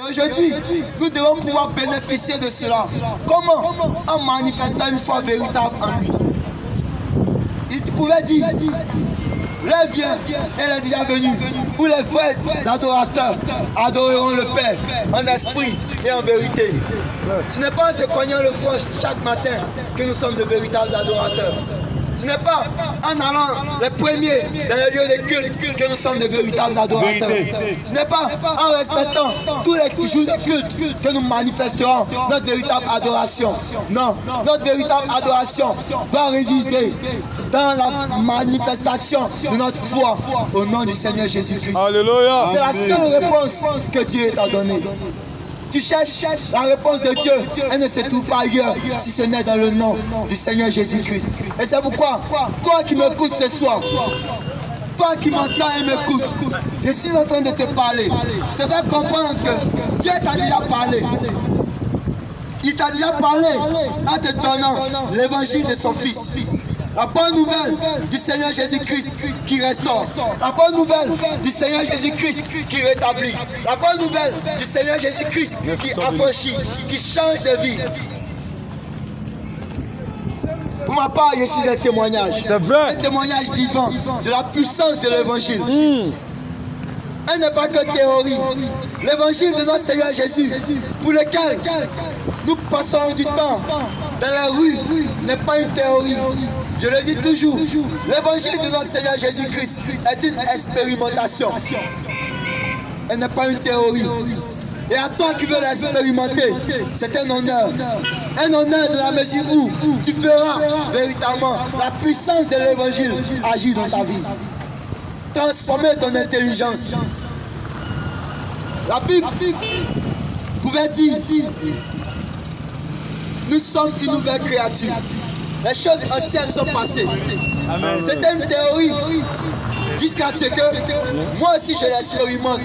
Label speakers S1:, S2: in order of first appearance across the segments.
S1: aujourd'hui, nous devons pouvoir bénéficier de cela. Comment? En manifestant une foi véritable en lui. Il pouvait dire, l'heure vient, elle est déjà venue, où les vrais adorateurs adoreront le Père en esprit et en vérité. Ce n'est pas en se cognant le front chaque matin que nous sommes de véritables adorateurs. Ce n'est pas en allant les premiers dans les lieux de culte que nous sommes de véritables adorateurs. Ce n'est pas en respectant tous les jours de culte que nous manifesterons notre véritable adoration. Non, notre véritable adoration doit résister dans la manifestation de notre foi au nom du Seigneur Jésus-Christ.
S2: Alléluia.
S1: C'est la seule réponse que Dieu t'a donnée. Tu cherches la réponse de Dieu, elle ne se trouve pas ailleurs si ce n'est dans le nom du Seigneur Jésus-Christ. Et c'est pourquoi, toi qui m'écoutes ce soir, toi qui m'entends et m'écoutes, je suis en train de te parler, de faire comprendre que Dieu t'a déjà parlé. Il t'a déjà parlé en te donnant l'évangile de son Fils. La bonne nouvelle du Seigneur Jésus-Christ qui restaure. La bonne nouvelle du Seigneur Jésus-Christ qui rétablit. La bonne nouvelle du Seigneur Jésus-Christ qui affranchit, qui change de vie. Pour ma part, je suis un témoignage.
S2: C'est vrai.
S1: Un témoignage vivant de la puissance de l'évangile. Elle n'est pas que théorie. L'évangile de notre Seigneur Jésus, pour lequel nous passons du temps dans la rue, n'est pas une théorie. Je le dis toujours, l'évangile de notre Seigneur Jésus-Christ est une expérimentation. Elle n'est pas une théorie. Et à toi qui veux l'expérimenter, c'est un honneur. Un honneur de la mesure où tu feras véritablement la puissance de l'évangile agir dans ta vie. Transformer ton intelligence. La Bible pouvait dire, nous sommes une nouvelle créature. Les choses anciennes sont passées. C'était une théorie jusqu'à ce que moi aussi je l'expérimente.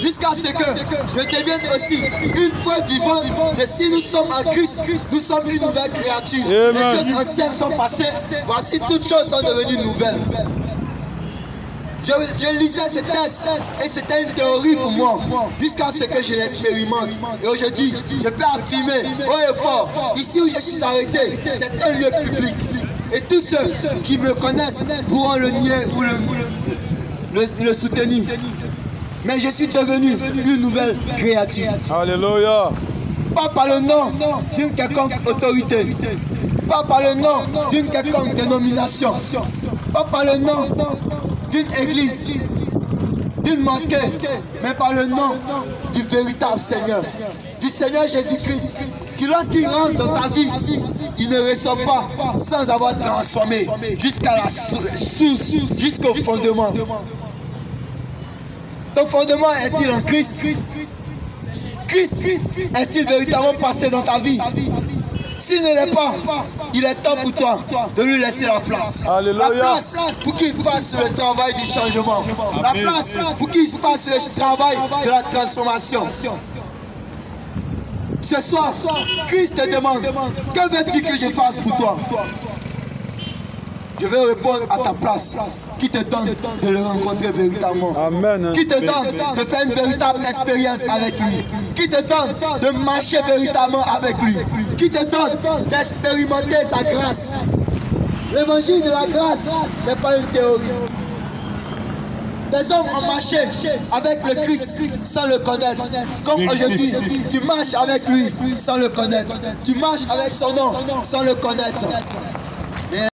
S1: Jusqu'à ce que je devienne aussi une preuve vivante de si nous sommes en Christ, nous sommes une nouvelle créature. Les choses anciennes sont passées. Voici toutes choses sont devenues nouvelles. Je lisais ce texte et c'était une théorie pour moi jusqu'à ce que je l'expérimente. Et aujourd'hui, je peux affirmer haut et fort, ici où je suis arrêté, c'est un lieu public. Et tous ceux qui me connaissent pourront le nier ou le soutenir. Mais je suis devenu une nouvelle créature.
S2: Alléluia.
S1: Pas par le nom d'une quelconque autorité, pas par le nom d'une quelconque dénomination, pas par le nom d'une église, d'une mosquée, mais par le nom du véritable Seigneur, du Seigneur Jésus-Christ, qui lorsqu'il rentre dans ta vie, il ne ressort pas sans avoir transformé jusqu'à la source, jusqu'au fondement. Ton fondement est-il en Christ? Christ est-il véritablement passé dans ta vie? S'il ne l'est pas, il est temps pour toi de lui laisser la place.
S2: Alléluia.
S1: La place pour qu'il fasse le travail du changement. La place pour qu'il fasse le travail de la transformation. Ce soir, Christ te demande, que veux-tu que je fasse pour toi? Je vais répondre à ta place. Qui te donne de le rencontrer véritablement.
S2: Amen.
S1: Qui te donne de faire une véritable expérience avec lui. Qui te donne de marcher véritablement avec lui. Qui te donne d'expérimenter sa grâce. L'évangile de la grâce n'est pas une théorie. Des hommes ont marché avec le Christ sans le connaître. Comme aujourd'hui, tu marches avec lui sans le connaître. Tu marches avec son nom sans le connaître.